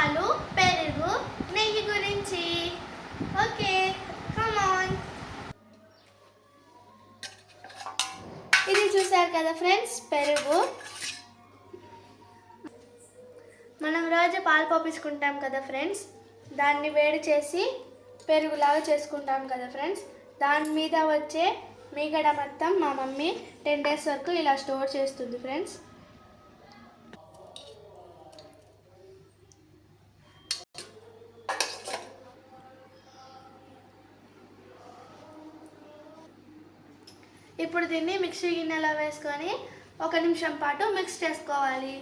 పాలు, పెరుగు, నెయ్యి గురించి. Okay, come on. ఇది చూసారు కదా ఫ్రెండ్స్, పెరుగు. మనం రోజు పాలు పోపించుకుంటాం కదా ఫ్రెండ్స్, దాన్ని వేడి చేసి పెరుగులాగా చేసుకుంటాం కదా ఫ్రెండ్స్. దాని మీద వచ్చే మీగడ మొత్తం మా మమ్మీ 10 days వరకు ఇలా స్టోర్ చేస్తుంది ఫ్రెండ్స్. ఇప్పుడు దీన్ని మిక్సీ గిన్నెలో వేసుకొని 1 నిమిషం పాటు మిక్స్ చేసుకోవాలి.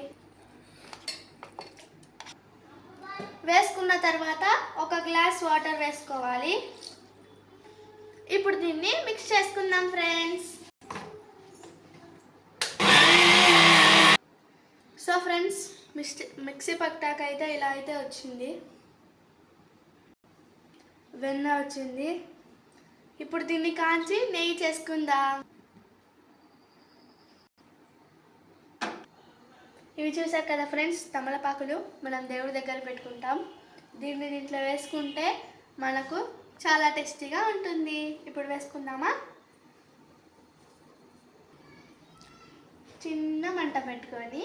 వేసుకున్న తర్వాత 1 గ్లాస్ వాటర్ వేసుకోవాలి. ఇప్పుడు దీన్ని మిక్స్ చేసుకుందాం ఫ్రెండ్స్. సో ఫ్రెండ్స్, మిక్సీ పట్టాక అయితే ఇలా అయితే వచ్చింది, వెన్న వచ్చింది. ఇప్పుడు దీన్ని కాంచి నెయ్యి చేసుకుందాం. ఇవి చూసారు కదా ఫ్రెండ్స్, తమలపాకులు మనం దేవుడి దగ్గర పెట్టుకుంటాం. దీంట్లో వేసుకుంటే మనకు చాలా టేస్టీగా ఉంటుంది. ఇప్పుడు వేసుకుందామా? చిన్న మంట పెట్టుకొని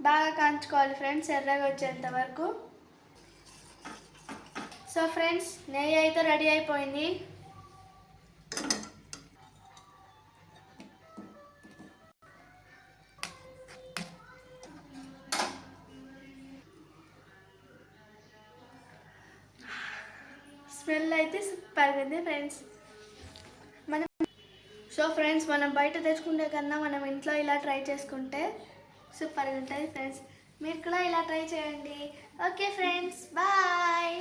బాగా కాంచుకోవాలి ఫ్రెండ్స్, ఎర్రగా వచ్చేంత వరకు. సో ఫ్రెండ్స్, నెయ్యి అయితే రెడీ అయిపోయింది. స్మెల్ అయితే సూపర్గా ఉంది ఫ్రెండ్స్. మనం బయట తెచ్చుకుంటే కన్నా మనం ఇంట్లో ఇలా ట్రై చేసుకుంటే సూపర్గా ఉంటుంది ఫ్రెండ్స్. మీరు కూడా ఇలా ట్రై చేయండి. Okay friends, bye.